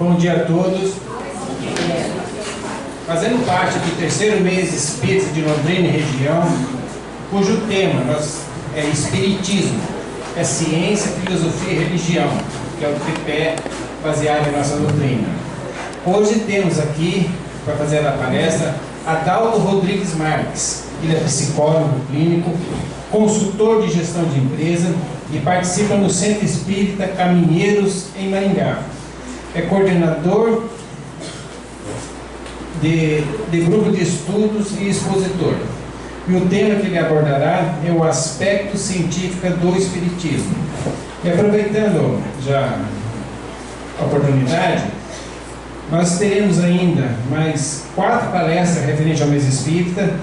Bom dia a todos. Fazendo parte do terceiro mês espírita de Londrina e região, cujo tema é Espiritismo, é ciência, filosofia e religião, que é o tripé baseado em nossa doutrina. Hoje temos aqui, para fazer a palestra, Adalto Rodrigues Marques. Ele é psicólogo clínico, consultor de gestão de empresa e participa no Centro Espírita Caminheiros, em Maringá. É coordenador de grupo de estudos e expositor. E o tema que ele abordará é o aspecto científico do Espiritismo. E aproveitando já a oportunidade, nós teremos ainda mais 4 palestras referentes ao mês espírita,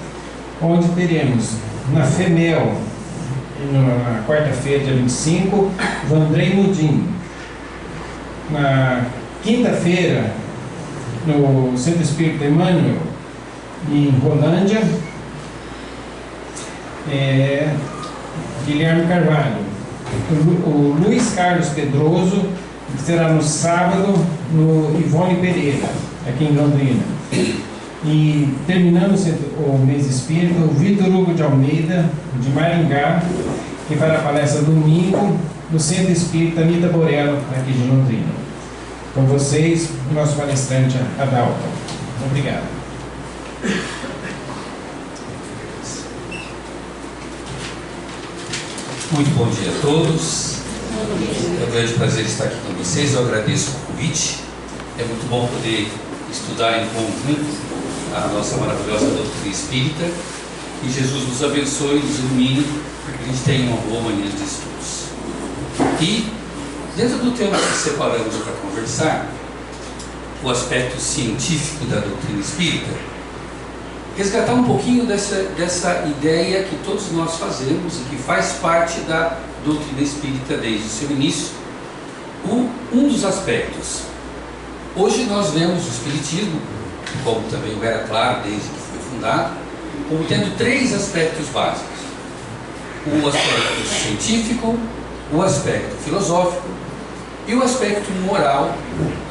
onde teremos na FEMEL, na quarta-feira, dia 25, Vandrei Mudim. Na quinta-feira, no Centro Espírita Emmanuel, em Rolândia, Guilherme Carvalho. O Luiz Carlos Pedroso será no sábado, no Ivone Pereira, aqui em Londrina. E terminando o mês espírita, o Vitor Hugo de Almeida, de Maringá, que fará a palestra domingo no Centro Espírita Anita Borello, aqui de Londrina. Com vocês, o nosso palestrante Adalto. Obrigado. Muito bom dia a todos. É um grande prazer estar aqui com vocês. Eu agradeço o convite. É muito bom poder estudar em conjunto a nossa maravilhosa doutrina espírita. Que Jesus nos abençoe e nos ilumine para que a gente tenha uma boa manhã de estudos. E, dentro do tema que separamos para conversar, o aspecto científico da doutrina espírita, resgatar um pouquinho dessa ideia que todos nós fazemos e que faz parte da doutrina espírita desde o seu início. Um dos aspectos. Hoje nós vemos o espiritismo, como também era claro desde que foi fundado, como tendo 3 aspectos básicos: o aspecto científico, o aspecto filosófico e o aspecto moral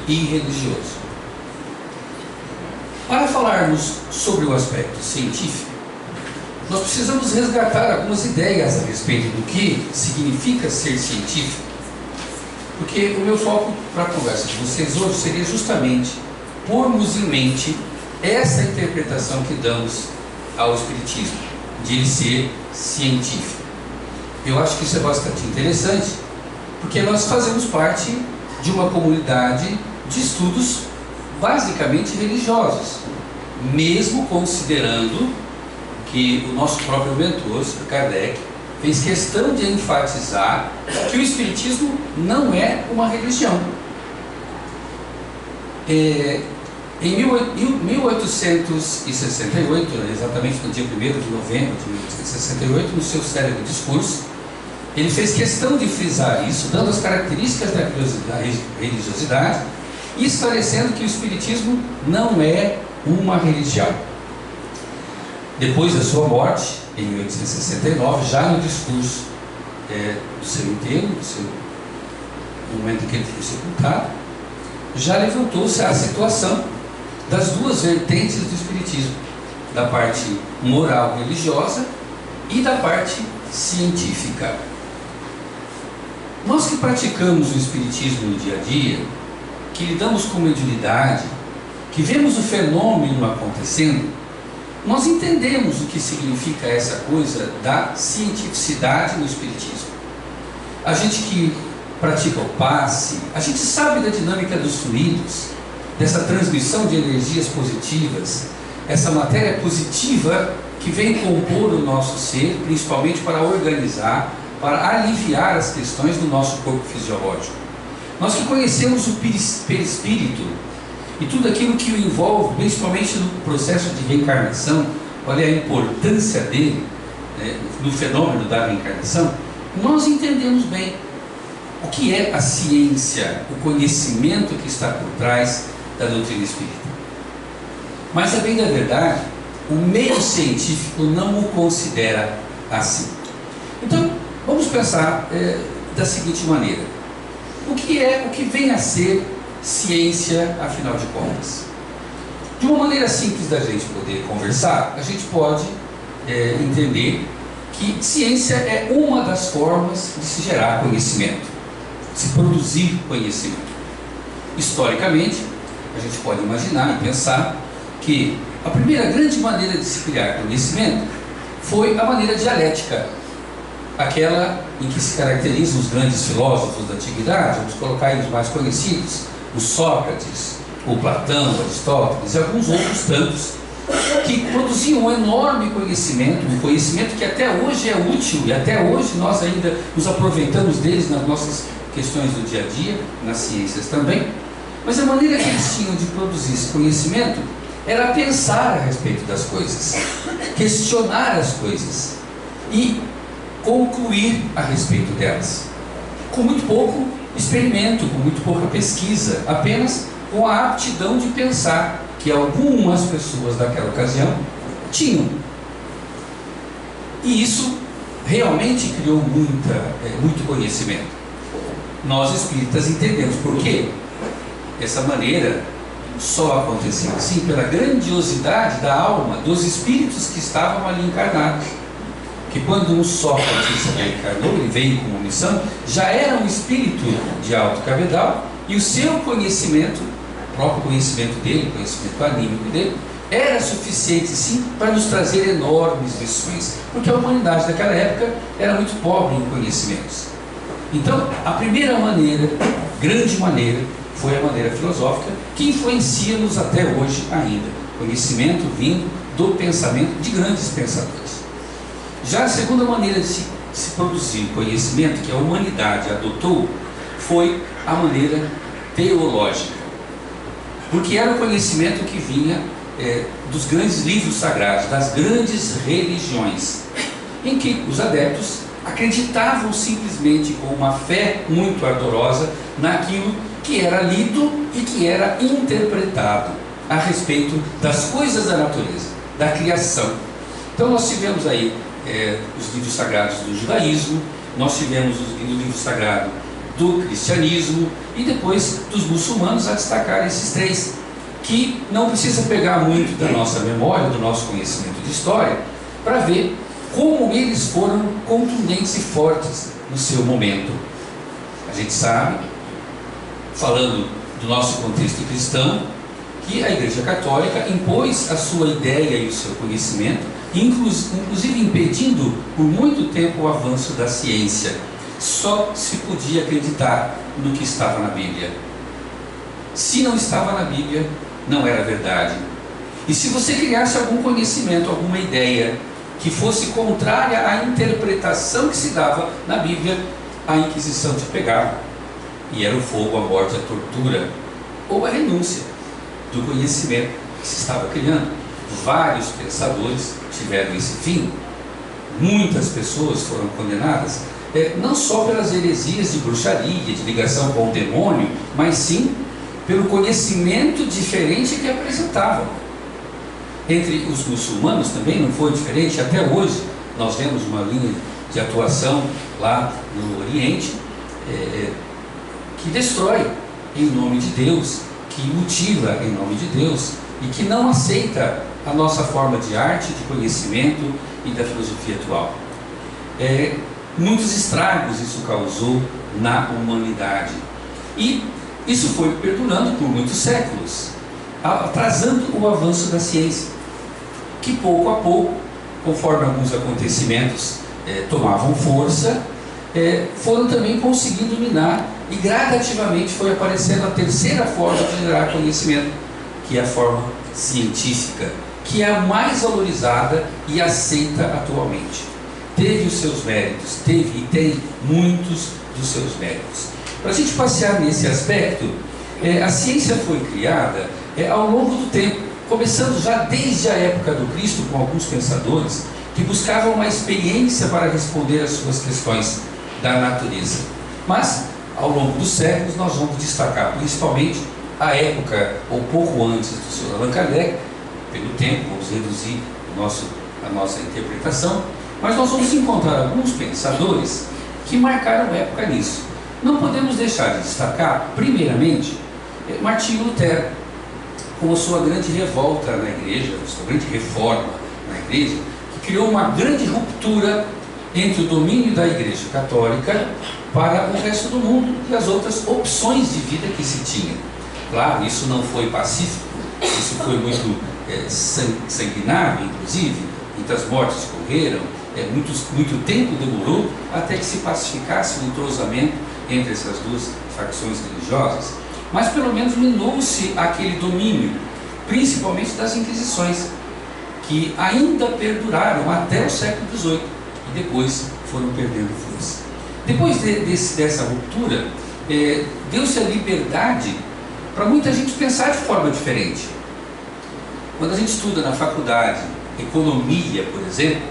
e religioso. Para falarmos sobre o aspecto científico, nós precisamos resgatar algumas ideias a respeito do que significa ser científico, porque o meu foco para a conversa com vocês hoje seria justamente pormos em mente essa interpretação que damos ao Espiritismo, de ele ser científico. Eu acho que isso é bastante interessante, porque nós fazemos parte de uma comunidade de estudos basicamente religiosos, mesmo considerando que o nosso próprio mentor, Kardec, fez questão de enfatizar que o Espiritismo não é uma religião. Em 1868, exatamente no dia 1º de novembro de 1868, no seu célebre discurso, ele fez questão de frisar isso, dando as características da religiosidade e esclarecendo que o Espiritismo não é uma religião. Depois da sua morte, em 1869, já no discurso do seu enterro, no momento em que ele foi sepultado, já levantou-se a situação das 2 vertentes do Espiritismo, da parte moral religiosa e da parte científica. Nós que praticamos o Espiritismo no dia a dia, que lidamos com mediunidade, que vemos o fenômeno acontecendo, nós entendemos o que significa essa coisa da cientificidade no Espiritismo. A gente que pratica o passe, a gente sabe da dinâmica dos fluidos, dessa transmissão de energias positivas, essa matéria positiva que vem compor o nosso ser, principalmente para organizar, para aliviar as questões do nosso corpo fisiológico. Nós que conhecemos o perispírito e tudo aquilo que o envolve, principalmente no processo de reencarnação, qual é a importância dele, no fenômeno da reencarnação, nós entendemos bem o que é a ciência, o conhecimento que está por trás da doutrina espírita. Mas, a bem da verdade, o meio científico não o considera assim. Então, vamos pensar da seguinte maneira: o que vem a ser ciência, afinal de contas? De uma maneira simples da gente poder conversar, a gente pode entender que ciência é uma das formas de se gerar conhecimento, de se produzir conhecimento. Historicamente, a gente pode imaginar e pensar que a primeira grande maneira de se criar conhecimento foi a maneira dialética, aquela em que se caracterizam os grandes filósofos da antiguidade. Vamos colocar aí os mais conhecidos, o Sócrates, o Platão, o Aristóteles e alguns outros tantos, que produziam um enorme conhecimento, um conhecimento que até hoje é útil e até hoje nós ainda nos aproveitamos deles nas nossas questões do dia a dia, nas ciências também. Mas a maneira que eles tinham de produzir esse conhecimento era pensar a respeito das coisas, questionar as coisas e concluir a respeito delas, com muito pouco experimento, com muito pouca pesquisa, apenas com a aptidão de pensar que algumas pessoas daquela ocasião tinham. E isso realmente criou muito conhecimento. Nós espíritas entendemos por quê. Essa maneira só acontecia assim pela grandiosidade da alma dos espíritos que estavam ali encarnados. Que quando um Sócrates encarnou, ele veio com uma missão, já era um espírito de alto cabedal, e o seu conhecimento, o próprio conhecimento dele, o conhecimento anímico dele, era suficiente sim para nos trazer enormes lições, porque a humanidade daquela época era muito pobre em conhecimentos. Então, a primeira maneira, grande maneira, foi a maneira filosófica, que influencia-nos até hoje ainda. Conhecimento vindo do pensamento de grandes pensadores. Já a segunda maneira de se produzir conhecimento que a humanidade adotou foi a maneira teológica. Porque era o conhecimento que vinha dos grandes livros sagrados, das grandes religiões, em que os adeptos acreditavam simplesmente com uma fé muito ardorosa naquilo que era lido e que era interpretado a respeito das coisas da natureza, da criação. Então nós tivemos aí os livros sagrados do judaísmo, nós tivemos o livro sagrado do cristianismo e depois dos muçulmanos, a destacar esses três, que não precisa pegar muito da nossa memória, do nosso conhecimento de história, para ver como eles foram contundentes e fortes no seu momento. A gente sabe, falando do nosso contexto cristão, que a Igreja Católica impôs a sua ideia e o seu conhecimento, inclusive impedindo por muito tempo o avanço da ciência. Só se podia acreditar no que estava na Bíblia. Se não estava na Bíblia, não era verdade. E se você criasse algum conhecimento, alguma ideia que fosse contrária à interpretação que se dava na Bíblia, a Inquisição te pegava. E era o fogo, a morte, a tortura ou a renúncia do conhecimento que se estava criando. Vários pensadores tiveram esse fim. Muitas pessoas foram condenadas, não só pelas heresias de bruxaria, de ligação com o demônio, mas sim pelo conhecimento diferente que apresentavam. Entre os muçulmanos também não foi diferente. Até hoje nós vemos uma linha de atuação lá no Oriente que destrói em nome de Deus, que mutila em nome de Deus e que não aceita a nossa forma de arte, de conhecimento e da filosofia atual. Muitos estragos isso causou na humanidade. E isso foi perdurando por muitos séculos, atrasando o avanço da ciência, que pouco a pouco, conforme alguns acontecimentos tomavam força, foram também conseguindo dominar, e gradativamente foi aparecendo a terceira forma de gerar conhecimento, que é a forma científica, que é a mais valorizada e aceita atualmente. Teve os seus méritos, teve e tem muitos dos seus méritos. Para a gente passear nesse aspecto, a ciência foi criada ao longo do tempo, começando já desde a época do Cristo, com alguns pensadores que buscavam uma experiência para responder às suas questões da natureza. Mas, ao longo dos séculos, nós vamos destacar principalmente a época, ou pouco antes do Sr. Allan Kardec. Pelo tempo, vamos reduzir a nossa interpretação, mas nós vamos encontrar alguns pensadores que marcaram época nisso. Não podemos deixar de destacar, primeiramente, Martinho Lutero, com a sua grande revolta na igreja, a sua grande reforma na igreja, que criou uma grande ruptura entre o domínio da igreja católica para o resto do mundo e as outras opções de vida que se tinha. Claro, isso não foi pacífico, isso foi muito sanguinário, inclusive, muitas mortes correram, muito tempo demorou até que se pacificasse o entrosamento entre essas duas facções religiosas, mas pelo menos minou-se aquele domínio, principalmente das Inquisições, que ainda perduraram até o século XVIII e depois foram perdendo força. Depois dessa ruptura, deu-se a liberdade para muita gente pensar de forma diferente. Quando a gente estuda na faculdade economia, por exemplo,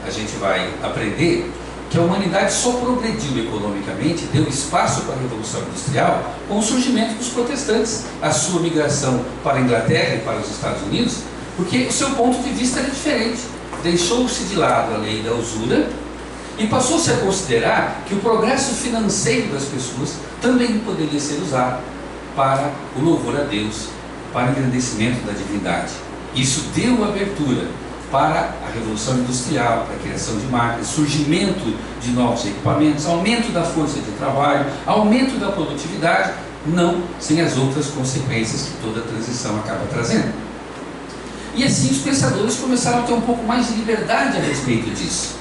a gente vai aprender que a humanidade só progrediu economicamente, deu espaço para a Revolução Industrial com o surgimento dos protestantes, a sua migração para a Inglaterra e para os Estados Unidos, porque o seu ponto de vista era diferente. Deixou-se de lado a lei da usura e passou-se a considerar que o progresso financeiro das pessoas também poderia ser usado para o louvor a Deus, para o engrandecimento da divindade. Isso deu abertura para a Revolução Industrial, para a criação de máquinas, surgimento de novos equipamentos, aumento da força de trabalho, aumento da produtividade, não sem as outras consequências que toda transição acaba trazendo. E assim os pensadores começaram a ter um pouco mais de liberdade a respeito disso.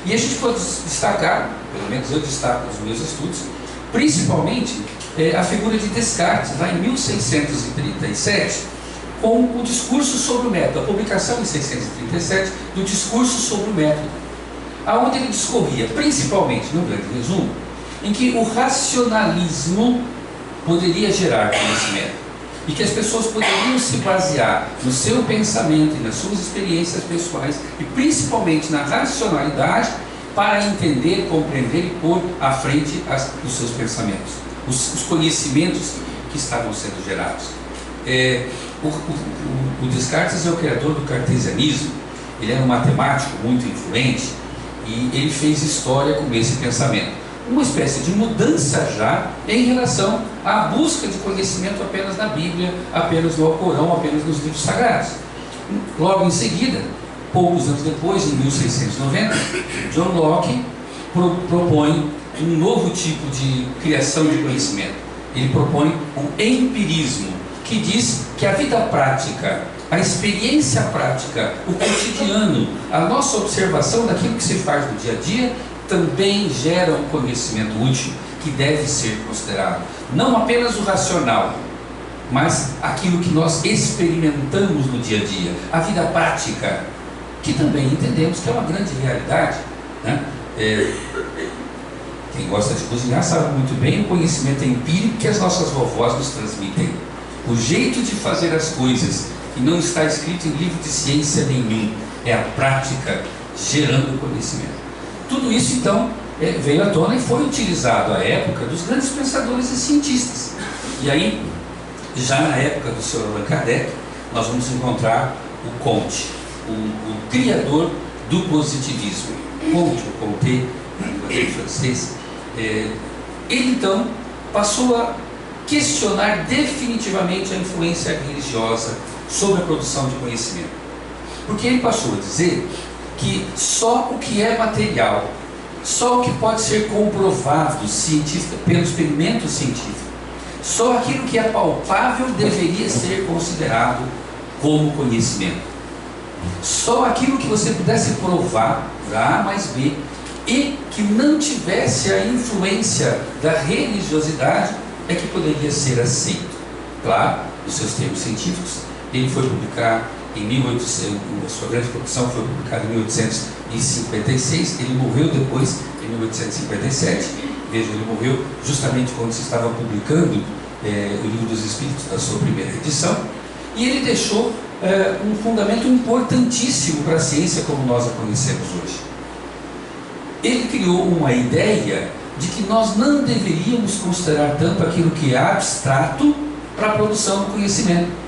E a gente pode destacar, pelo menos eu destaco nos meus estudos, principalmente a figura de Descartes, lá em 1637, com o discurso sobre o método, a publicação em 637 do discurso sobre o método, aonde ele discorria, principalmente, no grande resumo, em que o racionalismo poderia gerar conhecimento e que as pessoas poderiam se basear no seu pensamento e nas suas experiências pessoais e principalmente na racionalidade para entender, compreender e pôr à frente os seus pensamentos, os conhecimentos que estavam sendo gerados. O Descartes é o criador do cartesianismo. Ele era um matemático muito influente e ele fez história com esse pensamento, uma espécie de mudança já em relação à busca de conhecimento apenas na Bíblia, apenas no Alcorão, apenas nos livros sagrados. Logo em seguida, poucos anos depois, em 1690, John Locke propõe um novo tipo de criação de conhecimento. Ele propõe o empirismo, que diz que a vida prática, a experiência prática, o cotidiano, a nossa observação daquilo que se faz no dia a dia, também gera um conhecimento útil que deve ser considerado. Não apenas o racional, mas aquilo que nós experimentamos no dia a dia, a vida prática, que também entendemos que é uma grande realidade, né? Quem gosta de cozinhar sabe muito bem o conhecimento empírico que as nossas vovós nos transmitem. O jeito de fazer as coisas que não está escrito em livro de ciência nenhum, é a prática gerando conhecimento. Tudo isso então veio à tona e foi utilizado à época dos grandes pensadores e cientistas. E aí, já na época do Sr. Allan Kardec, nós vamos encontrar o Comte, o criador do positivismo. Comte, ou Comte, em francês. Ele então passou a questionar definitivamente a influência religiosa sobre a produção de conhecimento, porque ele passou a dizer que só o que é material, só o que pode ser comprovado pelo experimento científico, só aquilo que é palpável deveria ser considerado como conhecimento. Só aquilo que você pudesse provar por A mais B e que não tivesse a influência da religiosidade é que poderia ser aceito. Claro, nos seus termos científicos. Ele foi publicar em 1800, a sua grande produção foi publicada em 1856, ele morreu depois, em 1857, veja, ele morreu justamente quando se estava publicando o Livro dos Espíritos, da sua primeira edição, e ele deixou um fundamento importantíssimo para a ciência como nós a conhecemos hoje. Ele criou uma ideia de que nós não deveríamos considerar tanto aquilo que é abstrato para a produção do conhecimento.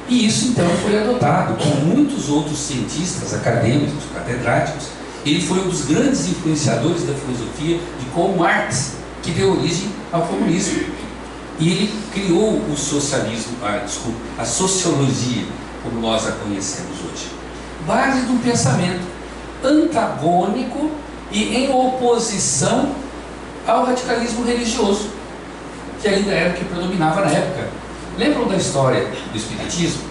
E isso então foi adotado com muitos outros cientistas, acadêmicos, catedráticos. Ele foi um dos grandes influenciadores da filosofia de Karl Marx, que deu origem ao comunismo. E ele criou o socialismo, a sociologia, como nós a conhecemos hoje. Base de um pensamento antagônico e em oposição ao radicalismo religioso, que ainda era o que predominava na época. Lembram da história do Espiritismo,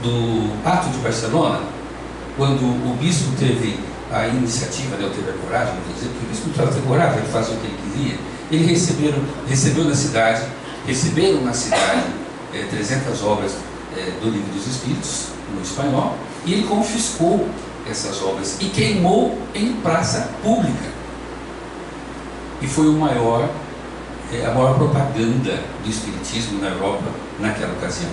do Ato de Barcelona, quando o bispo teve a iniciativa, né, teve a coragem, vou dizer, porque o bispo não precisava ter coragem, ele fazia o que ele queria. Ele receberam na cidade 300 obras do Livro dos Espíritos, no espanhol, e ele confiscou essas obras e queimou em praça pública. E foi a maior propaganda do Espiritismo na Europa naquela ocasião.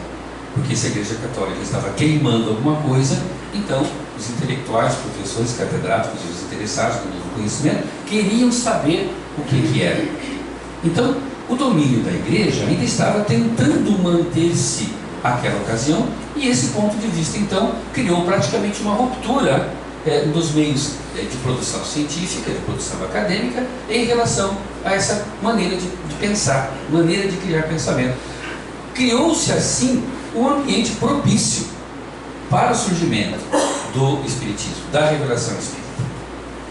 Porque se a Igreja Católica estava queimando alguma coisa, então os intelectuais, professores, catedráticos e os interessados no novo conhecimento queriam saber o que era. Então, o domínio da Igreja ainda estava tentando manter-se àquela ocasião, e esse ponto de vista, então, criou praticamente uma ruptura dos meios de produção científica, de produção acadêmica, em relação a essa maneira de pensar, maneira de criar pensamento. Criou-se assim um ambiente propício para o surgimento do Espiritismo, da revelação espírita.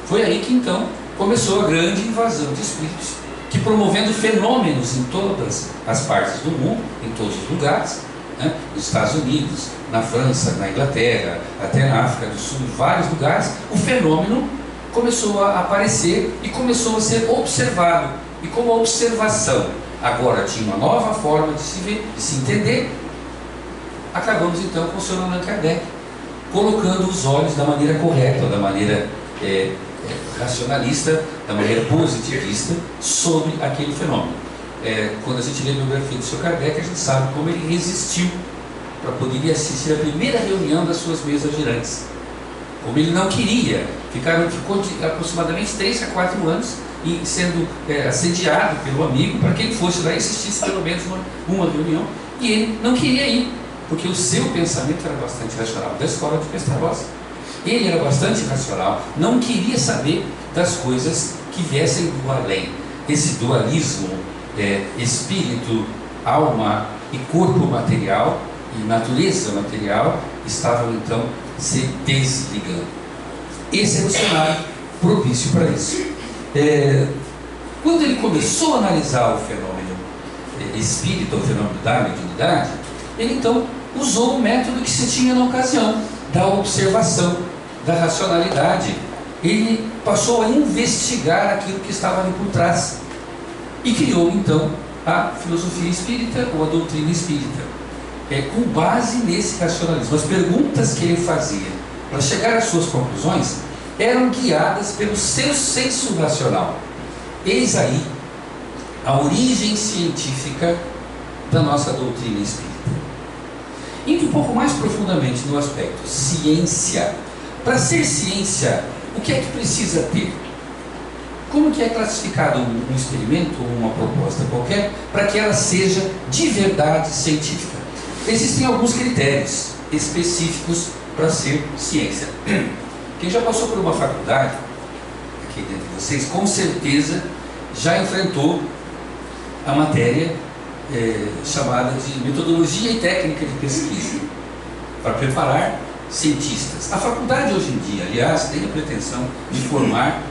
Foi aí que então começou a grande invasão de espíritos, que promovendo fenômenos em todas as partes do mundo, em todos os lugares, né? Nos Estados Unidos, na França, na Inglaterra, até na África do Sul, em vários lugares, o fenômeno começou a aparecer e começou a ser observado. E como a observação agora tinha uma nova forma de se ver, de se entender, acabamos então com o Sr. Allan Kardec colocando os olhos da maneira correta, da maneira racionalista, da maneira positivista sobre aquele fenômeno. Quando a gente lê a biografia do Sr. Kardec, a gente sabe como ele resistiu para poder assistir a primeira reunião das suas mesas girantes. Como ele não queria, ficou de aproximadamente 3 a 4 anos e sendo assediado pelo amigo para que ele fosse lá e assistisse pelo menos uma reunião, e ele não queria ir, porque o seu pensamento era bastante racional, da escola de Pestalozzi. Ele era bastante racional, não queria saber das coisas que viessem do além. Esse dualismo, espírito, alma e corpo material e natureza material, estavam então se desligando. Esse é o cenário propício para isso. Quando ele começou a analisar o fenômeno espírita, o fenômeno da mediunidade, ele então usou o método que se tinha na ocasião, da observação, da racionalidade. Ele passou a investigar aquilo que estava ali por trás e criou então a filosofia espírita ou a doutrina espírita, com base nesse racionalismo. As perguntas que ele fazia para chegar às suas conclusões eram guiadas pelo seu senso racional. Eis aí a origem científica da nossa doutrina espírita. Indo um pouco mais profundamente no aspecto ciência, para ser ciência, o que é que precisa ter? Como que é classificado um experimento ou uma proposta qualquer para que ela seja de verdade científica? Existem alguns critérios específicos para ser ciência. Quem já passou por uma faculdade, aqui dentro de vocês, com certeza já enfrentou a matéria chamada de metodologia e técnica de pesquisa, para preparar cientistas. A faculdade hoje em dia, aliás, tem a pretensão de formar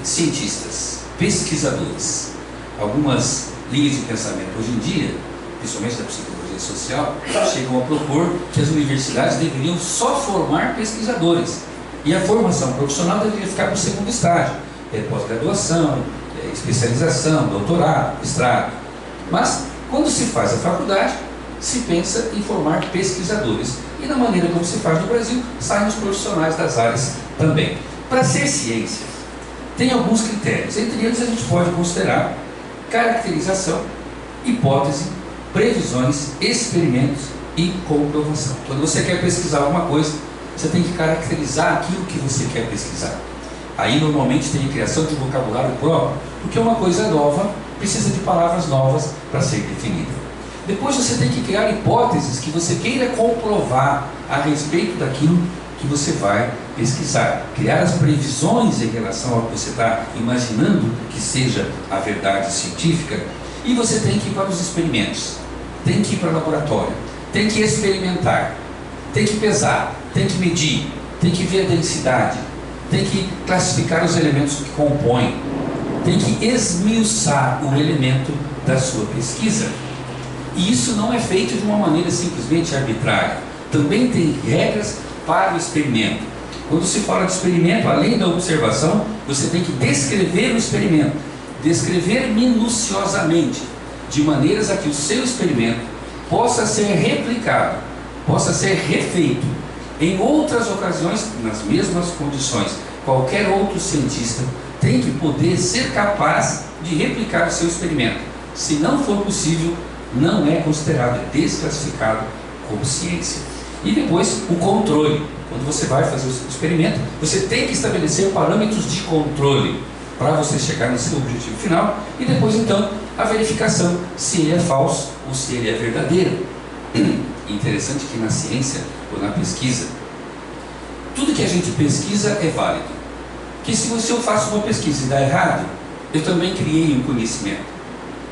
cientistas, pesquisadores. Algumas linhas de pensamento hoje em dia, principalmente da psicologia social, chegam a propor que as universidades deveriam só formar pesquisadores e a formação profissional deveria ficar para o segundo estágio, pós-graduação, especialização, doutorado, mestrado. Mas quando se faz a faculdade, se pensa em formar pesquisadores, e da maneira como se faz no Brasil, saem os profissionais das áreas também. Para ser ciência, tem alguns critérios. Entre eles a gente pode considerar caracterização, hipótese, previsões, experimentos e comprovação. Quando você quer pesquisar alguma coisa, você tem que caracterizar aquilo que você quer pesquisar. Aí normalmente tem a criação de um vocabulário próprio, porque uma coisa nova precisa de palavras novas para ser definida. Depois você tem que criar hipóteses que você queira comprovar a respeito daquilo que você vai pesquisar. Criar as previsões em relação ao que você está imaginando que seja a verdade científica. E você tem que ir para os experimentos, tem que ir para o laboratório, tem que experimentar, tem que pesar, tem que medir, tem que ver a densidade, tem que classificar os elementos que compõem, tem que esmiuçar o elemento da sua pesquisa. E isso não é feito de uma maneira simplesmente arbitrária. Também tem regras para o experimento. Quando se fala de experimento, além da observação, você tem que descrever o experimento, descrever minuciosamente, de maneiras a que o seu experimento possa ser replicado, possa ser refeito em outras ocasiões, nas mesmas condições. Qualquer outro cientista tem que poder ser capaz de replicar o seu experimento. Se não for possível, não é considerado, é desclassificado como ciência. E depois, o controle. Quando você vai fazer o experimento, você tem que estabelecer parâmetros de controle para você chegar no seu objetivo final. E depois, então, a verificação se ele é falso ou se ele é verdadeiro. Interessante que na ciência ou na pesquisa, tudo que a gente pesquisa é válido. Que se eu faço uma pesquisa e dá errado, eu também criei um conhecimento.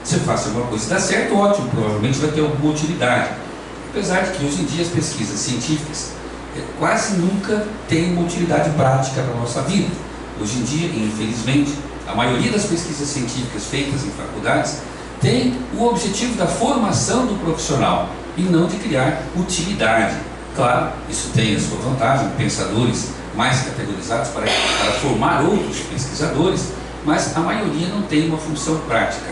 Se eu faço alguma coisa e dá certo, ótimo, provavelmente vai ter alguma utilidade. Apesar de que hoje em dia as pesquisas científicas quase nunca têm uma utilidade prática para a nossa vida. Hoje em dia, infelizmente, a maioria das pesquisas científicas feitas em faculdades tem o objetivo da formação do profissional e não de criar utilidade. Claro, isso tem a sua vantagem, pensadores mais categorizados para formar outros pesquisadores, mas a maioria não tem uma função prática.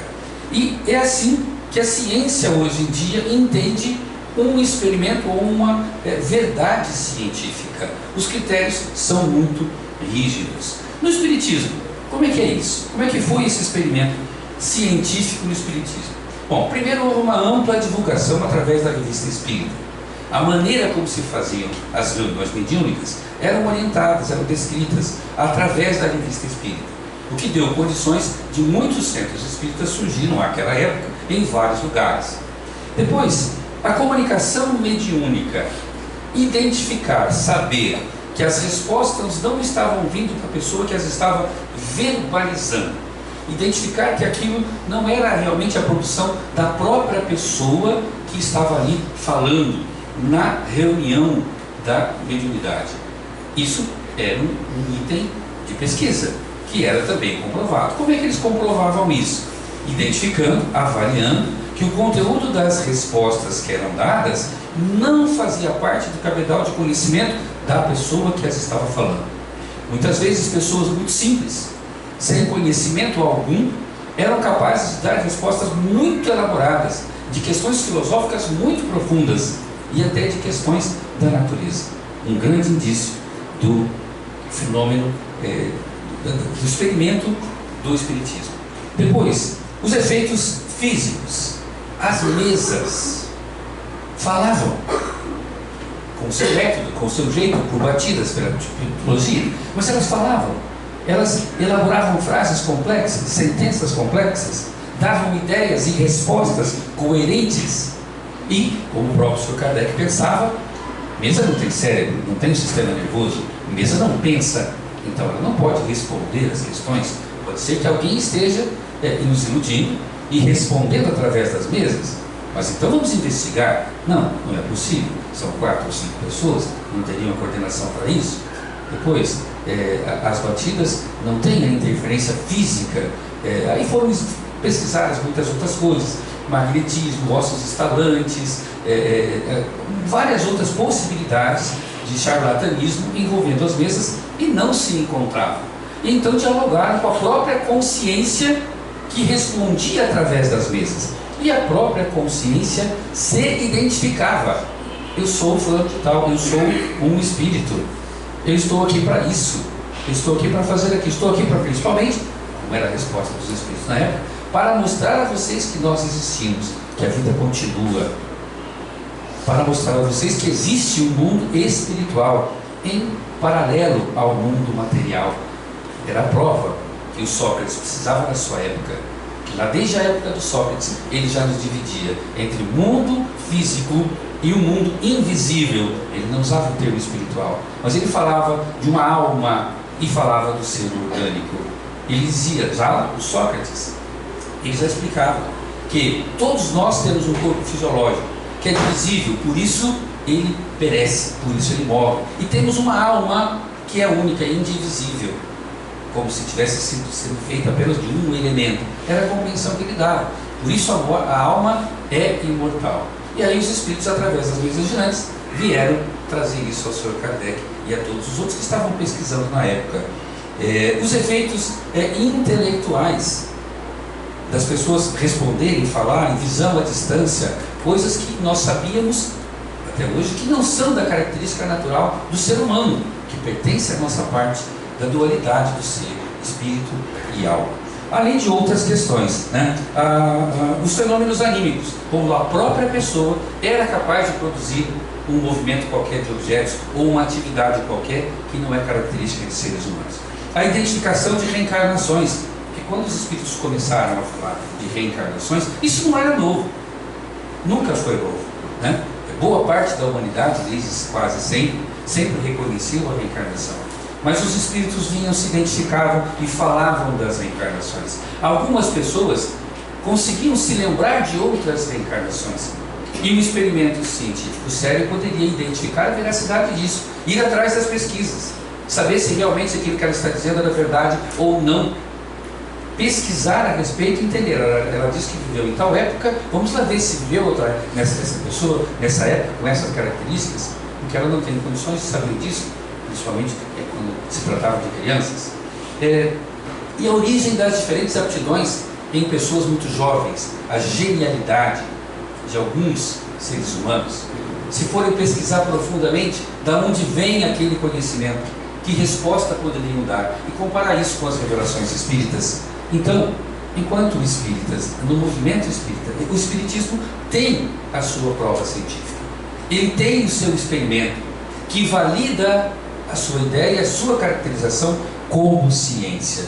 E é assim que a ciência hoje em dia entende um experimento ou uma verdade científica. Os critérios são muito rígidos. No Espiritismo, como é que é isso? Como é que foi esse experimento científico no Espiritismo? Bom, primeiro houve uma ampla divulgação através da Revista Espírita. A maneira como se faziam as reuniões mediúnicas eram orientadas, eram descritas através da Revista Espírita, o que deu condições de muitos centros espíritas surgiram naquela época em vários lugares. Depois, a comunicação mediúnica, identificar, saber que as respostas não estavam vindo da pessoa que as estava verbalizando, identificar que aquilo não era realmente a produção da própria pessoa que estava ali falando na reunião da mediunidade. Isso era um item de pesquisa, que era também comprovado. Como é que eles comprovavam isso? Identificando, avaliando que o conteúdo das respostas que eram dadas não fazia parte do cabedal de conhecimento da pessoa que as estava falando. Muitas vezes pessoas muito simples, sem conhecimento algum, eram capazes de dar respostas muito elaboradas, de questões filosóficas muito profundas e até de questões da natureza. Um grande indício do fenômeno, do experimento do Espiritismo. Depois, os efeitos físicos. As mesas falavam com o seu método, com o seu jeito, por batidas pela tipologia, mas elas falavam, elas elaboravam frases complexas, sentenças complexas, davam ideias e respostas coerentes. E, como o próprio Sr. Kardec pensava, mesa não tem cérebro, não tem um sistema nervoso, mesa não pensa, então ela não pode responder as questões. Pode ser que alguém esteja nos iludindo e respondendo através das mesas, mas então vamos investigar. Não, não é possível, são 4 ou 5 pessoas, não teriam coordenação para isso. Depois, as batidas não têm a interferência física, aí foram pesquisadas muitas outras coisas, magnetismo, ossos estalantes, várias outras possibilidades de charlatanismo envolvendo as mesas, e não se encontravam. E então dialogaram com a própria consciência que respondia através das mesas. E a própria consciência se identificava. Eu sou fulano de tal, eu sou um espírito. Eu estou aqui para isso. Eu estou aqui para fazer aqui. Estou aqui para, principalmente, como era a resposta dos espíritos na época, para mostrar a vocês que nós existimos, que a vida continua. Para mostrar a vocês que existe um mundo espiritual em paralelo ao mundo material. Era a prova que o Sócrates precisava na sua época, que lá desde a época do Sócrates ele já nos dividia entre o mundo físico e o mundo invisível. Ele não usava o termo espiritual, mas ele falava de uma alma e falava do ser orgânico. Ele dizia, já o Sócrates, ele já explicava que todos nós temos um corpo fisiológico, que é divisível, por isso ele perece, por isso ele morre. E temos uma alma que é única e indivisível, como se tivesse sido feita apenas de um elemento. Era a compreensão que ele dava. Por isso a alma é imortal. E aí os espíritos, através das mesas girantes, vieram trazer isso ao Sr. Kardec e a todos os outros que estavam pesquisando na época. Os efeitos intelectuais das pessoas responderem, falarem, visão à distância, coisas que nós sabíamos até hoje que não são da característica natural do ser humano, que pertence à nossa parte da dualidade do ser, espírito e alma. Além de outras questões, né? Os fenômenos anímicos, como a própria pessoa era capaz de produzir um movimento qualquer de objetos ou uma atividade qualquer que não é característica de seres humanos. A identificação de reencarnações, que quando os espíritos começaram a falar de reencarnações, isso não era novo, nunca foi novo, né? Boa parte da humanidade, desde quase sempre reconheceu a reencarnação. Mas os espíritos vinham, se identificavam e falavam das reencarnações. Algumas pessoas conseguiam se lembrar de outras reencarnações. E um experimento científico sério poderia identificar a veracidade disso, ir atrás das pesquisas, saber se realmente aquilo que ela está dizendo era verdade ou não. Pesquisar a respeito e entender. Ela disse que viveu em tal época, vamos lá ver se viveu essa pessoa nessa época com essas características, porque ela não tem condições de saber disso, principalmente quando se tratava de crianças. E a origem das diferentes aptidões em pessoas muito jovens, a genialidade de alguns seres humanos. Se forem pesquisar profundamente, da onde vem aquele conhecimento, que resposta poderiam dar, e comparar isso com as revelações espíritas. Então, enquanto espíritas, no movimento espírita, o espiritismo tem a sua prova científica. Ele tem o seu experimento, que valida a sua ideia, a sua caracterização como ciência.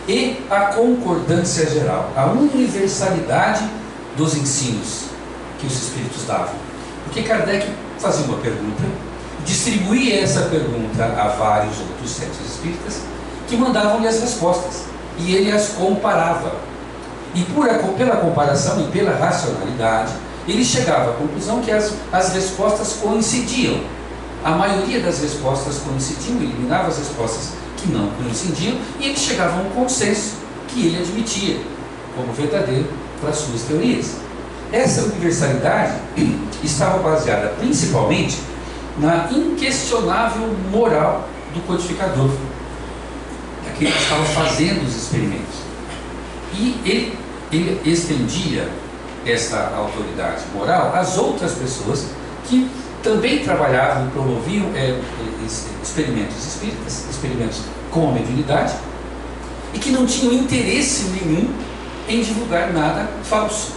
E a concordância geral, a universalidade dos ensinos que os espíritos davam. Porque Kardec fazia uma pergunta, distribuía essa pergunta a vários outros centros espíritas, que mandavam-lhe as respostas. E ele as comparava. E pela comparação e pela racionalidade, ele chegava à conclusão que as respostas coincidiam. A maioria das respostas coincidiam, eliminava as respostas que não coincidiam, e ele chegava a um consenso que ele admitia como verdadeiro para as suas teorias. Essa universalidade estava baseada principalmente na inquestionável moral do codificador, daquele que estava fazendo os experimentos. E ele estendia essa autoridade moral às outras pessoas que também trabalhavam e promoviam experimentos espíritas, experimentos com a mediunidade, e que não tinham interesse nenhum em divulgar nada falso.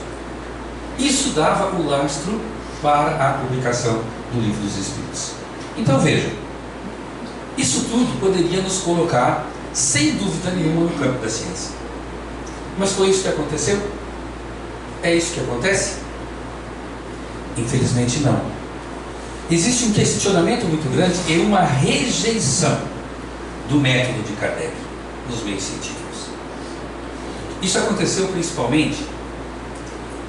Isso dava o lastro para a publicação do Livro dos Espíritos. Então veja, isso tudo poderia nos colocar, sem dúvida nenhuma, no campo da ciência. Mas foi isso que aconteceu? É isso que acontece? Infelizmente não. Existe um questionamento muito grande e uma rejeição do método de Kardec nos meios científicos. Isso aconteceu principalmente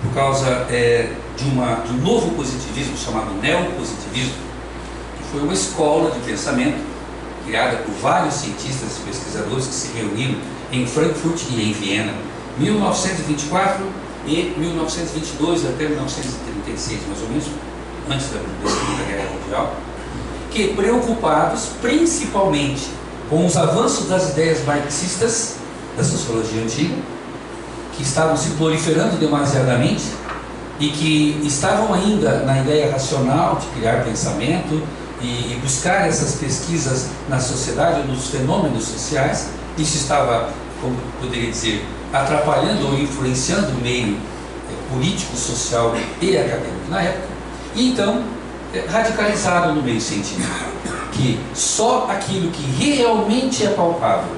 por causa de um novo positivismo chamado neopositivismo, que foi uma escola de pensamento criada por vários cientistas e pesquisadores que se reuniram em Frankfurt e em Viena, 1924 e 1922 até 1936, mais ou menos, antes da Segunda Guerra Mundial, que preocupados principalmente com os avanços das ideias marxistas da sociologia antiga, que estavam se proliferando demasiadamente e que estavam ainda na ideia racional de criar pensamento e buscar essas pesquisas na sociedade, nos fenômenos sociais. Isso estava, como poderia dizer, atrapalhando ou influenciando o meio político, social e acadêmico na época. E então radicalizaram no meio científico que só aquilo que realmente é palpável,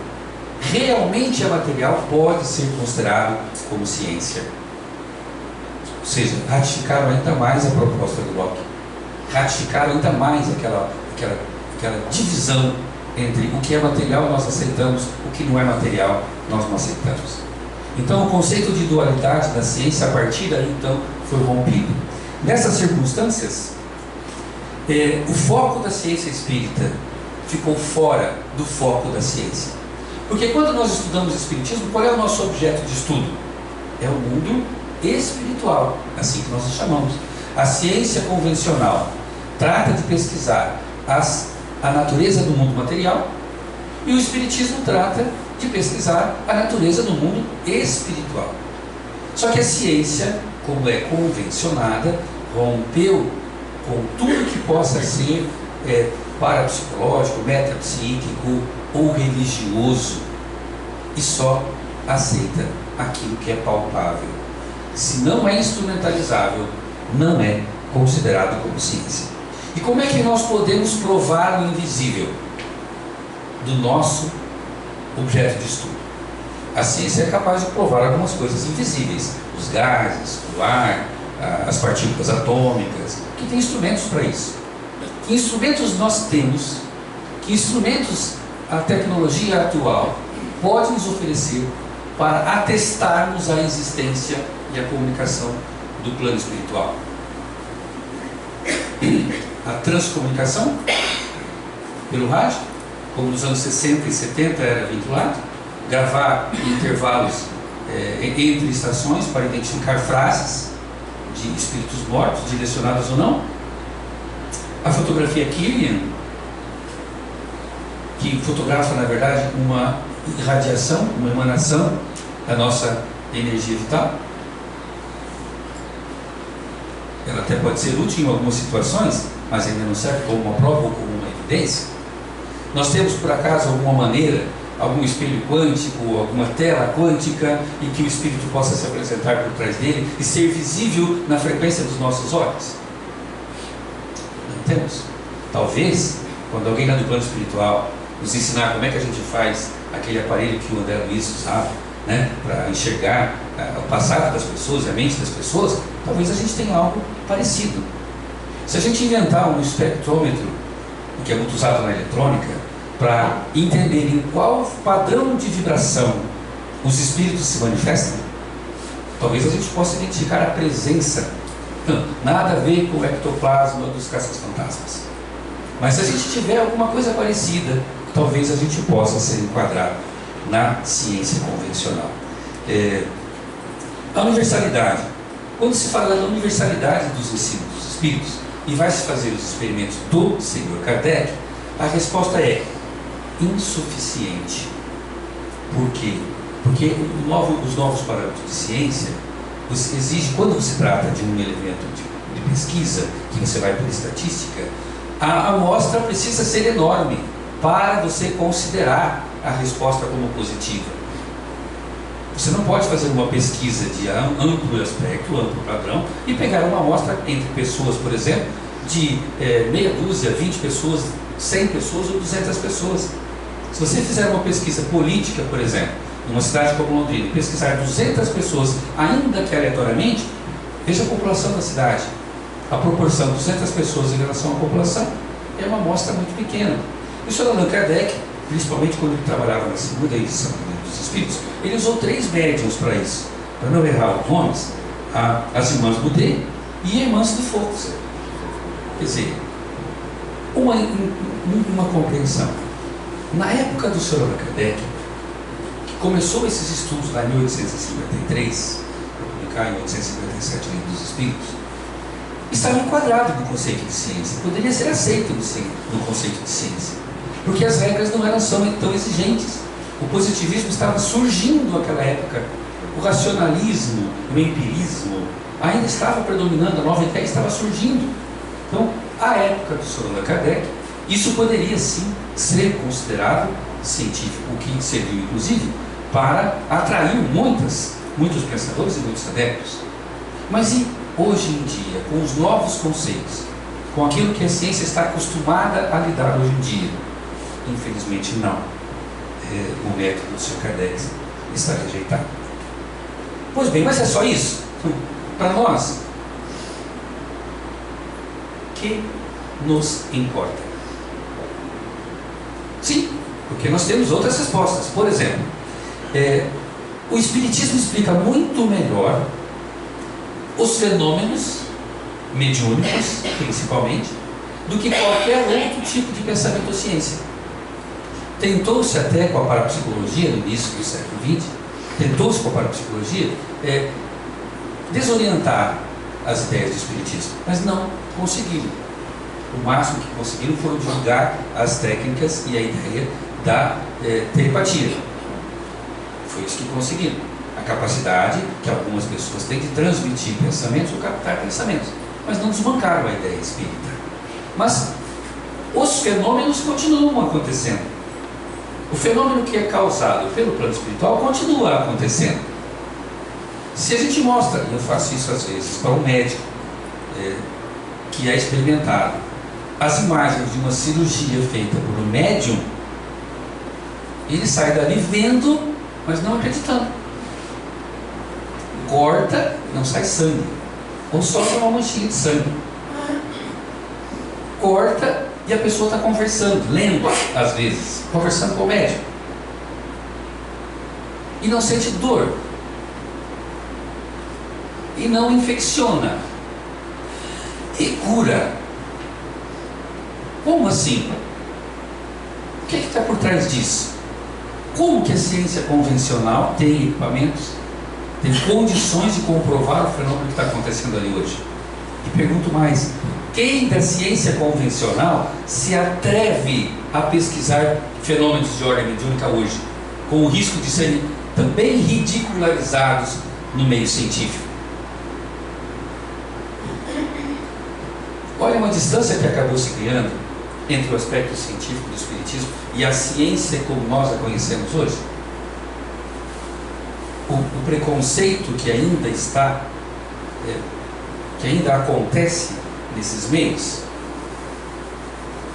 realmente é material, pode ser considerado como ciência. Ou seja, ratificaram ainda mais a proposta do Locke, ratificaram ainda mais aquela divisão entre o que é material nós aceitamos, o que não é material nós não aceitamos. Então o conceito de dualidade da ciência a partir daí então foi rompido. Nessas circunstâncias, o foco da ciência espírita ficou fora do foco da ciência. Porque quando nós estudamos espiritismo, qual é o nosso objeto de estudo? É o mundo espiritual, assim que nós chamamos. A ciência convencional trata de pesquisar a natureza do mundo material, e o espiritismo trata de pesquisar a natureza do mundo espiritual. Só que a ciência, como é convencionada, rompeu com tudo que possa ser parapsicológico, metapsíquico ou religioso, e só aceita aquilo que é palpável. Se não é instrumentalizável, não é considerado como ciência. E como é que nós podemos provar o invisível do nosso objeto de estudo? A ciência é capaz de provar algumas coisas invisíveis, os gases, o ar, as partículas atômicas, que tem instrumentos para isso. Que instrumentos nós temos? Que instrumentos a tecnologia atual pode nos oferecer para atestarmos a existência e a comunicação do plano espiritual? A transcomunicação pelo rádio, como nos anos 60 e 70 era vinculado, gravar em intervalos entre estações para identificar frases de espíritos mortos, direcionadas ou não. A fotografia Kirlian, que fotografa, na verdade, uma irradiação, uma emanação da nossa energia vital. Ela até pode ser útil em algumas situações, mas ainda não serve como uma prova ou como uma evidência. Nós temos, por acaso, alguma maneira, algum espelho quântico, alguma tela quântica, em que o espírito possa se apresentar por trás dele e ser visível na frequência dos nossos olhos? Não temos. Talvez, quando alguém lá do plano espiritual nos ensinar como é que a gente faz aquele aparelho que o André Luiz usava, né, para enxergar o passado das pessoas, a mente das pessoas, talvez a gente tenha algo parecido. Se a gente inventar um espectrômetro, que é muito usado na eletrônica, para entender em qual padrão de vibração os espíritos se manifestam, talvez a gente possa identificar a presença. Não, nada a ver com o ectoplasma dos caças-fantasmas. Mas se a gente tiver alguma coisa parecida, talvez a gente possa ser enquadrado na ciência convencional. A universalidade. Quando se fala da universalidade dos ensinos dos espíritos e vai se fazer os experimentos do Senhor Kardec, a resposta é insuficiente. Por quê? Porque os novos parâmetros de ciência exigem, quando se trata de um elemento de pesquisa, que você vai por estatística, a amostra precisa ser enorme para você considerar a resposta como positiva. Você não pode fazer uma pesquisa de amplo aspecto, amplo padrão, e pegar uma amostra entre pessoas, por exemplo, de meia dúzia, 20 pessoas, 100 pessoas ou 200 pessoas. Se você fizer uma pesquisa política, por exemplo, numa cidade como Londrina, e pesquisar 200 pessoas, ainda que aleatoriamente, veja a população da cidade. A proporção de 200 pessoas em relação à população é uma amostra muito pequena. O Sr. Allan Kardec, principalmente quando ele trabalhava na segunda edição dos Espíritos, ele usou 3 médiuns para isso, para não errar os nomes, as irmãs Boudet e a irmã de Foucault. Quer dizer, uma compreensão. Na época do Sr. Allan Kardec, que começou esses estudos lá em 1853, para publicar em 1857 o Livro dos Espíritos, estava enquadrado no conceito de ciência, poderia ser aceito no conceito de ciência, porque as regras não eram tão exigentes. O positivismo estava surgindo naquela época, o racionalismo, o empirismo ainda estava predominando, a nova ideia estava surgindo. Então, à época do Sr. Allan Kardec, isso poderia sim ser considerado científico, o que serviu inclusive para atrair muitos pensadores e muitos adeptos. Mas e hoje em dia, com os novos conceitos, com aquilo que a ciência está acostumada a lidar hoje em dia? Infelizmente não. O método do Sr. Kardec está rejeitado. Pois bem, mas é só isso? Para nós, que nos importa? Sim, porque nós temos outras respostas. Por exemplo, O Espiritismo explica muito melhor os fenômenos mediúnicos, principalmente, do que qualquer outro tipo de pensamento ou ciência. Tentou-se até com a parapsicologia, no início do século XX, tentou-se com a parapsicologia desorientar as ideias do Espiritismo, mas não conseguiram. O máximo que conseguiram foi divulgar as técnicas e a ideia da telepatia. Foi isso que conseguiram. A capacidade que algumas pessoas têm de transmitir pensamentos ou captar pensamentos, mas não desbancaram a ideia espírita. Mas os fenômenos continuam acontecendo. O fenômeno que é causado pelo plano espiritual continua acontecendo. Se a gente mostra, e eu faço isso às vezes para um médico que é experimentado, as imagens de uma cirurgia feita por um médium, ele sai dali vendo, mas não acreditando. Corta, não sai sangue, ou só uma manchinha de sangue. Corta e a pessoa está conversando, lendo às vezes, conversando com o médico, e não sente dor, e não infecciona, e cura. Como assim? O que está por trás disso? Como que a ciência convencional tem equipamentos, tem condições de comprovar o fenômeno que está acontecendo ali hoje? E pergunto mais: quem da ciência convencional se atreve a pesquisar fenômenos de ordem mediúnica hoje, com o risco de serem também ridicularizados no meio científico? Olha uma distância que acabou se criando entre o aspecto científico do Espiritismo e a ciência como nós a conhecemos hoje. O preconceito que ainda está, que ainda acontece nesses meios.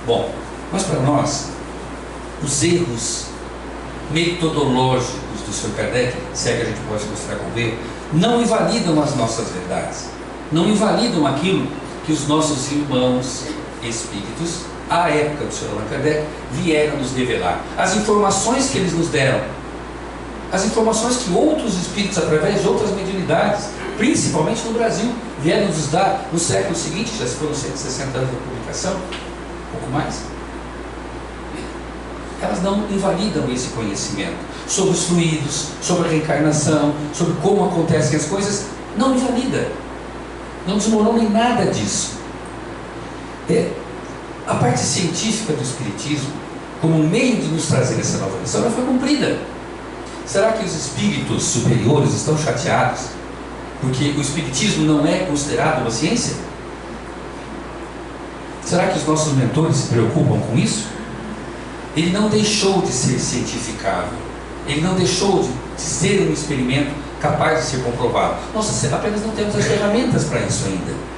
Bom, mas para nós, os erros metodológicos do Sr. Kardec, se é que a gente pode mostrar como erro, não invalidam as nossas verdades, não invalidam aquilo que os nossos irmãos espíritos, à época do Sr. Allan Kardec, vieram nos revelar. As informações que eles nos deram, as informações que outros espíritos, através de outras mediunidades, principalmente no Brasil, vieram nos dar no século seguinte, já foram 160 anos de publicação, um pouco mais. Elas não invalidam esse conhecimento sobre os fluidos, sobre a reencarnação, sobre como acontecem as coisas. Não invalida, não desmorona em nada disso. A parte científica do Espiritismo, como meio de nos trazer essa nova lição, ela foi cumprida. Será que os espíritos superiores estão chateados porque o Espiritismo não é considerado uma ciência? Será que os nossos mentores se preocupam com isso? Ele não deixou de ser cientificável, ele não deixou de ser um experimento capaz de ser comprovado. Nós apenas não temos as ferramentas para isso ainda.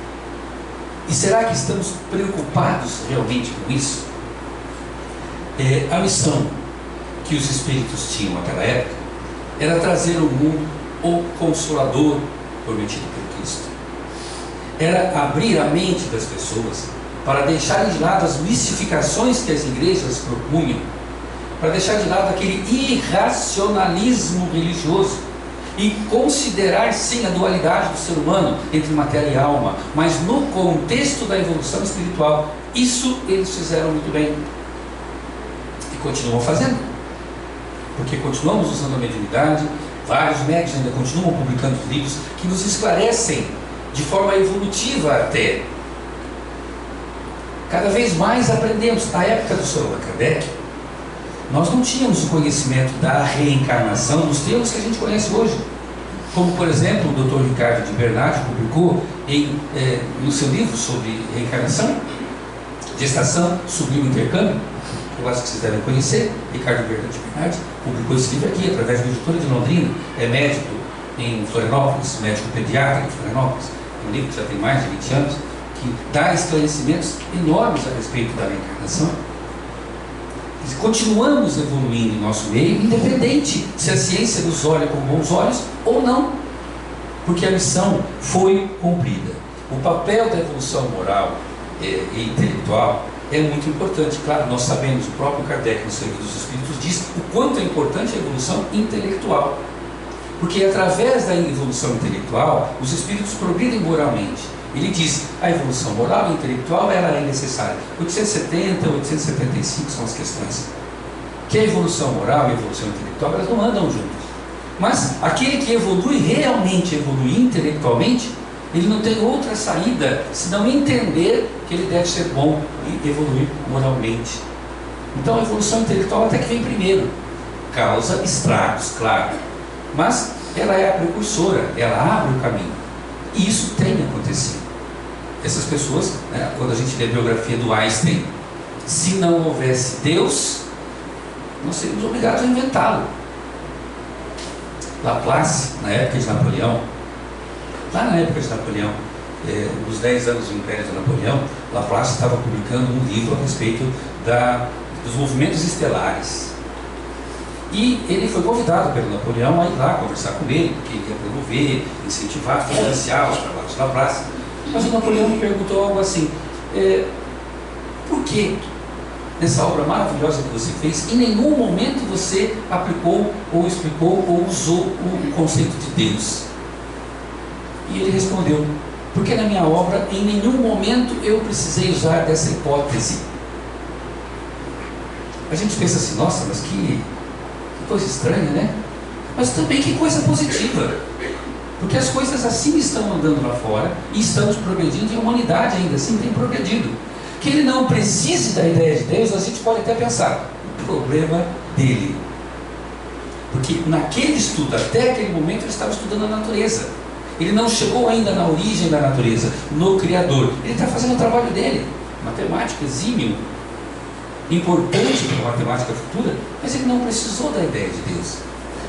E será que estamos preocupados realmente com isso? A missão que os espíritos tinham naquela época era trazer ao mundo o Consolador prometido por Cristo. Era abrir a mente das pessoas para deixarem de lado as mistificações que as igrejas propunham, para deixar de lado aquele irracionalismo religioso e considerar sim a dualidade do ser humano entre matéria e alma, mas no contexto da evolução espiritual. Isso eles fizeram muito bem e continuam fazendo, porque continuamos usando a mediunidade. Vários médicos ainda continuam publicando livros que nos esclarecem de forma evolutiva até. Cada vez mais aprendemos. Na época do Sr. Allan Kardec, nós não tínhamos o conhecimento da reencarnação nos termos que a gente conhece hoje. Como, por exemplo, o Dr. Ricardo de Bernardi publicou no seu livro sobre reencarnação, Gestação, Sublime Intercâmbio. Eu acho que vocês devem conhecer. Ricardo de Bernardi publicou esse livro aqui, através de uma editora de Londrina. É médico em Florianópolis, médico pediatra em Florianópolis. É um livro que já tem mais de 20 anos, que dá esclarecimentos enormes a respeito da reencarnação. E continuamos evoluindo em nosso meio, independente se a ciência nos olha com bons olhos ou não, porque a missão foi cumprida. O papel da evolução moral e intelectual é muito importante. Claro, nós sabemos, o próprio Kardec, no seu Livro dos Espíritos, diz o quanto é importante a evolução intelectual. Porque através da evolução intelectual, os espíritos progridem moralmente. Ele diz, a evolução moral e intelectual ela é necessária. 870, 875 são as questões. Que a evolução moral e a evolução intelectual, elas não andam juntas. Mas aquele que evolui realmente, evolui intelectualmente, ele não tem outra saída senão entender que ele deve ser bom e evoluir moralmente. Então a evolução intelectual até que vem primeiro. Causa estragos, claro. Mas ela é a precursora, ela abre o caminho. E isso tem acontecido. Essas pessoas, né, quando a gente lê a biografia do Einstein, se não houvesse Deus, nós seríamos obrigados a inventá-lo. Laplace, na época de Napoleão, lá na época de Napoleão, nos 10 anos do Império de Napoleão, Laplace estava publicando um livro a respeito dos movimentos estelares. E ele foi convidado pelo Napoleão a ir lá conversar com ele, porque ele ia promover, incentivar, financiar os trabalhos de Laplace. Mas o Napoleão me perguntou algo assim, por que nessa obra maravilhosa que você fez, em nenhum momento você aplicou, ou explicou, ou usou o conceito de Deus? E ele respondeu, porque na minha obra, em nenhum momento eu precisei usar dessa hipótese. A gente pensa assim, nossa, mas que coisa estranha, né? Mas também que coisa positiva. Porque as coisas assim estão andando lá fora e estamos progredindo, e a humanidade ainda assim tem progredido. Que ele não precise da ideia de Deus, a gente pode até pensar, o problema dele. Porque naquele estudo, até aquele momento, ele estava estudando a natureza. Ele não chegou ainda na origem da natureza, no Criador. Ele está fazendo o trabalho dele, matemática exímio, importante para a matemática futura, mas ele não precisou da ideia de Deus.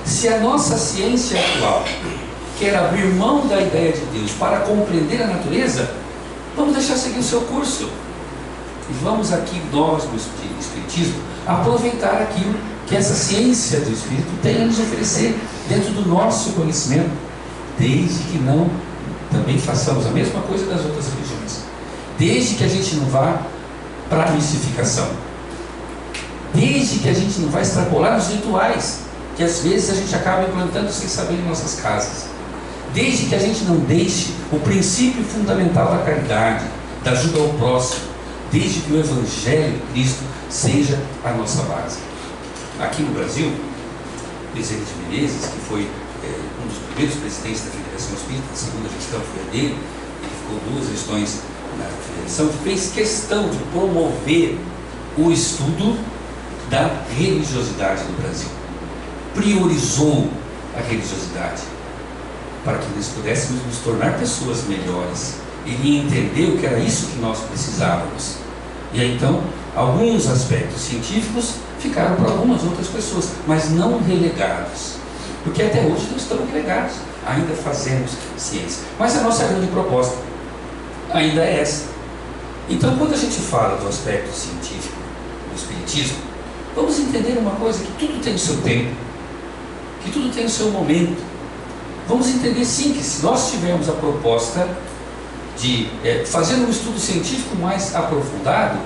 Se a nossa ciência atual quer abrir mão da ideia de Deus para compreender a natureza, vamos deixar seguir o seu curso. E vamos aqui, nós, no Espiritismo, aproveitar aquilo que essa ciência do Espírito tem a nos oferecer dentro do nosso conhecimento, desde que não também façamos a mesma coisa das outras religiões. Desde que a gente não vá para a mistificação. Desde que a gente não vá extrapolar os rituais, que às vezes a gente acaba implantando sem saber em nossas casas. Desde que a gente não deixe o princípio fundamental da caridade, da ajuda ao próximo, desde que o Evangelho de Cristo seja a nossa base. Aqui no Brasil, Bezerra de Menezes, que foi um dos primeiros presidentes da Federação Espírita, a segunda gestão foi a dele, ele ficou 2 gestões na Federação, fez questão de promover o estudo da religiosidade no Brasil. Priorizou a religiosidade para que nós pudéssemos nos tornar pessoas melhores. Ele entendeu que era isso que nós precisávamos. E aí, então, alguns aspectos científicos ficaram para algumas outras pessoas, mas não relegados. Porque até hoje não estão relegados. Ainda fazemos ciência. Mas a nossa grande proposta ainda é essa. Então, quando a gente fala do aspecto científico do Espiritismo, vamos entender uma coisa, que tudo tem o seu tempo, que tudo tem o seu momento. Vamos entender sim que se nós tivermos a proposta de fazer um estudo científico mais aprofundado,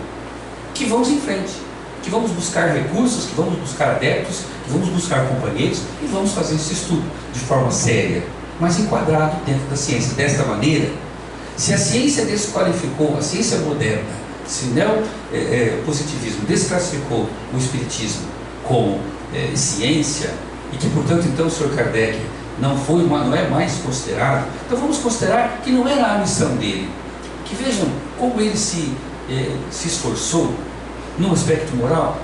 que vamos em frente, que vamos buscar recursos, que vamos buscar adeptos, que vamos buscar companheiros e vamos fazer esse estudo de forma séria, mas enquadrado dentro da ciência. Desta maneira, se a ciência desqualificou, a ciência moderna, se o positivismo desclassificou o Espiritismo como ciência, e que portanto então o Sr. Kardec não é mais considerado, então vamos considerar que não era a missão dele. Que vejam como ele se esforçou no aspecto moral.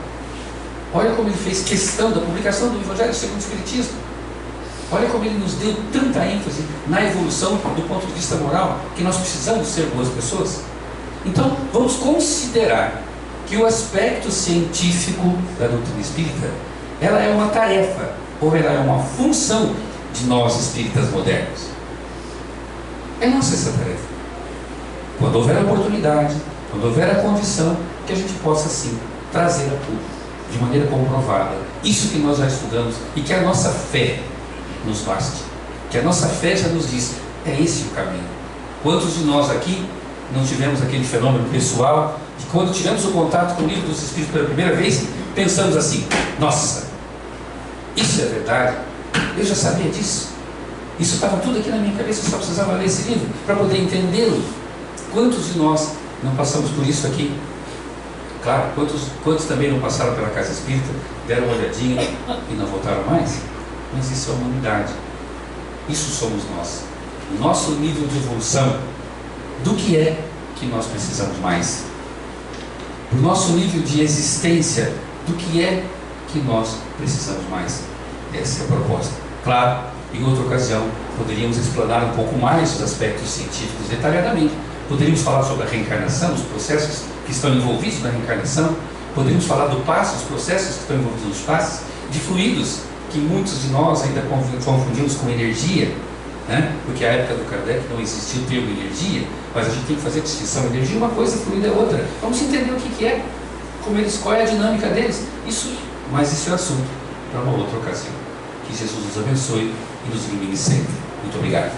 Olha como ele fez questão da publicação do Evangelho segundo o Espiritismo. Olha como ele nos deu tanta ênfase na evolução do ponto de vista moral, que nós precisamos ser boas pessoas. Então vamos considerar que o aspecto científico da doutrina espírita, ela é uma tarefa, ou ela é uma função de nós espíritas modernos. É nossa essa tarefa. Quando houver a oportunidade, quando houver a condição, que a gente possa sim trazer a público, de maneira comprovada, isso que nós já estudamos, e que a nossa fé nos baste, que a nossa fé já nos diz, é esse o caminho. Quantos de nós aqui não tivemos aquele fenômeno pessoal, de quando tivemos o contato com o livro dos Espíritos pela primeira vez, pensamos assim, nossa, isso é verdade? Eu já sabia disso. Isso estava tudo aqui na minha cabeça, eu só precisava ler esse livro para poder entendê-lo. Quantos de nós não passamos por isso aqui? Claro, quantos também não passaram pela casa espírita, deram uma olhadinha e não voltaram mais? Mas isso é a humanidade. Isso somos nós. O nosso nível de evolução, do que é que nós precisamos mais? O nosso nível de existência, do que é que nós precisamos mais? Essa é a proposta. Claro, em outra ocasião, poderíamos explanar um pouco mais os aspectos científicos detalhadamente. Poderíamos falar sobre a reencarnação, os processos que estão envolvidos na reencarnação. Poderíamos falar do passe, os processos que estão envolvidos nos passes, de fluidos, que muitos de nós ainda confundimos com energia, né? Porque na época do Kardec não existia o termo energia, mas a gente tem que fazer distinção. Energia é uma coisa, fluido é outra. Vamos entender o que é, qual é a dinâmica deles. Mas isso é assunto para uma outra ocasião. Que Jesus nos abençoe e nos ilumine sempre. Muito obrigado.